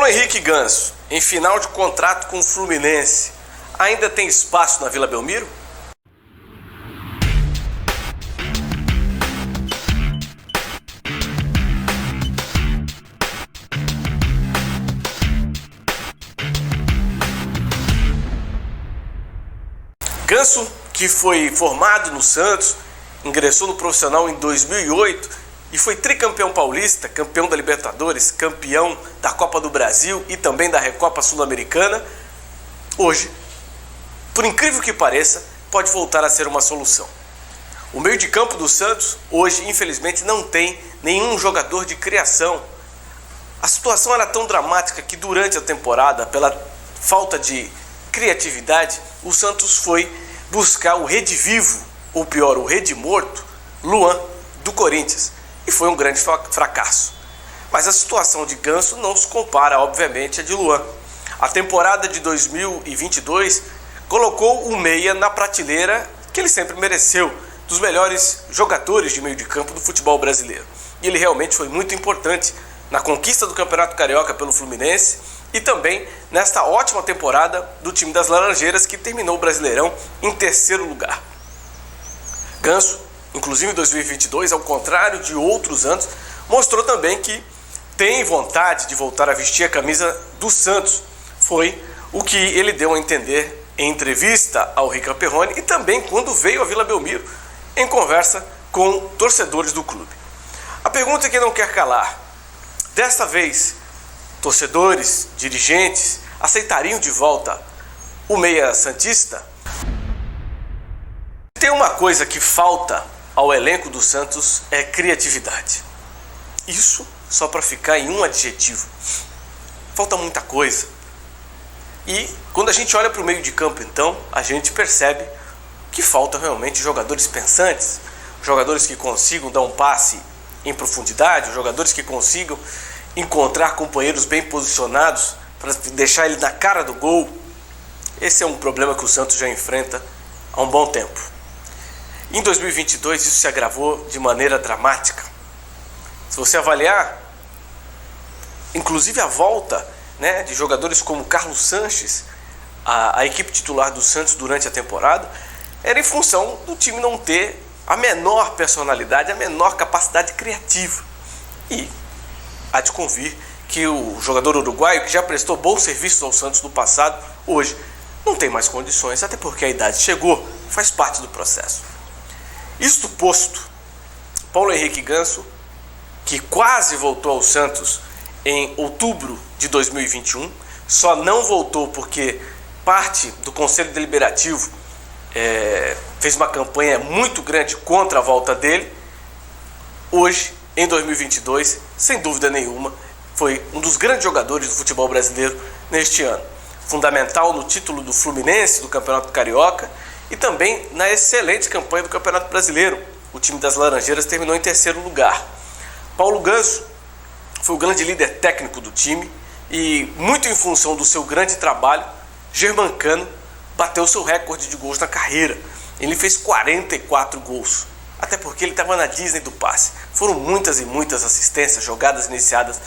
Paulo Henrique Ganso, em final de contrato com o Fluminense, ainda tem espaço na Vila Belmiro? Ganso, que foi formado no Santos, ingressou no profissional em 2008 e foi tricampeão paulista, campeão da Libertadores, campeão da Copa do Brasil e também da Recopa Sul-Americana, hoje, por incrível que pareça, pode voltar a ser uma solução. O meio de campo do Santos, hoje, infelizmente, não tem nenhum jogador de criação. A situação era tão dramática que durante a temporada, pela falta de criatividade, o Santos foi buscar o redivivo, ou pior, o redimorto, Luan, do Corinthians. E foi um grande fracasso. Mas a situação de Ganso não se compara, obviamente, à de Luan. A temporada de 2022 colocou o meia na prateleira que ele sempre mereceu, dos melhores jogadores de meio de campo do futebol brasileiro. E ele realmente foi muito importante na conquista do Campeonato Carioca pelo Fluminense e também nesta ótima temporada do time das Laranjeiras, que terminou o Brasileirão em terceiro lugar. Ganso, inclusive em 2022, ao contrário de outros anos, mostrou também que tem vontade de voltar a vestir a camisa do Santos. Foi o que ele deu a entender em entrevista ao Rica Perrone e também quando veio à Vila Belmiro em conversa com torcedores do clube. A pergunta que não quer calar: desta vez, torcedores, dirigentes aceitariam de volta o meia santista? Tem uma coisa que falta ao elenco do Santos, é criatividade. Isso só para ficar em um adjetivo. Falta muita coisa. E quando a gente olha para o meio de campo, então, a gente percebe que falta realmente jogadores pensantes, jogadores que consigam dar um passe em profundidade, jogadores que consigam encontrar companheiros bem posicionados para deixar ele na cara do gol. Esse é um problema que o Santos já enfrenta há um bom tempo. Em 2022 isso se agravou de maneira dramática. Se você avaliar, inclusive a volta, de jogadores como Carlos Sanches, a equipe titular do Santos durante a temporada, era em função do time não ter a menor personalidade, a menor capacidade criativa. E há de convir que o jogador uruguaio, que já prestou bons serviços ao Santos no passado, hoje não tem mais condições, até porque a idade chegou, faz parte do processo. Isto posto, Paulo Henrique Ganso, que quase voltou ao Santos em outubro de 2021, só não voltou porque parte do Conselho Deliberativo fez uma campanha muito grande contra a volta dele. Hoje, em 2022, sem dúvida nenhuma, foi um dos grandes jogadores do futebol brasileiro neste ano. Fundamental no título do Fluminense, do Campeonato Carioca, e também na excelente campanha do Campeonato Brasileiro. O time das Laranjeiras terminou em terceiro lugar. Paulo Ganso foi o grande líder técnico do time e, muito em função do seu grande trabalho, Germancano bateu seu recorde de gols na carreira. Ele fez 44 gols, até porque ele estava na Disney do passe. Foram muitas e muitas assistências, jogadas iniciadas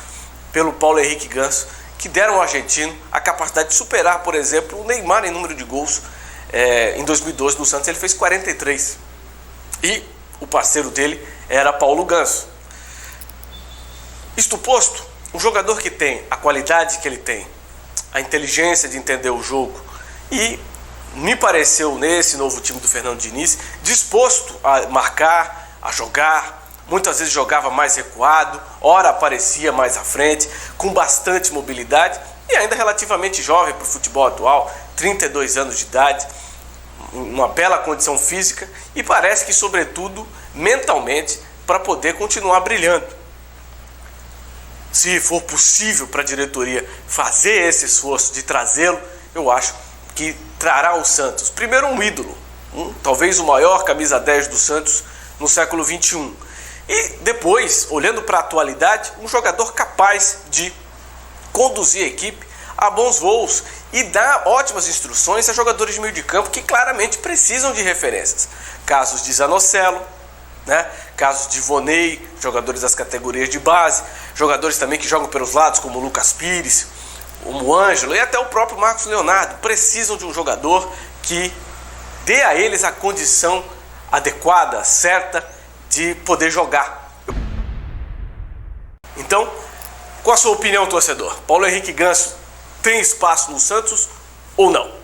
pelo Paulo Henrique Ganso, que deram ao argentino a capacidade de superar, por exemplo, o Neymar em número de gols. Em 2012 no Santos ele fez 43 e o parceiro dele era Paulo Ganso. Isto posto, um jogador que tem a qualidade que ele tem, a inteligência de entender o jogo e me pareceu nesse novo time do Fernando Diniz disposto a marcar, a jogar, muitas vezes jogava mais recuado, ora aparecia mais à frente, com bastante mobilidade e ainda relativamente jovem para o futebol atual, 32 anos de idade, uma bela condição física e parece que, sobretudo, mentalmente, para poder continuar brilhando. Se for possível para a diretoria fazer esse esforço de trazê-lo, eu acho que trará ao Santos, primeiro, um ídolo, talvez o maior camisa 10 do Santos no século XXI. E depois, olhando para a atualidade, um jogador capaz de conduzir a equipe a bons voos e dar ótimas instruções a jogadores de meio de campo que claramente precisam de referências. Casos de Zanocelo, casos de Voney, jogadores das categorias de base, jogadores também que jogam pelos lados como o Lucas Pires. o Ângelo e até o próprio Marcos Leonardo precisam de um jogador que dê a eles a condição adequada, certa de poder jogar. Então, qual a sua opinião, torcedor? Paulo Henrique Ganso tem espaço no Santos ou não?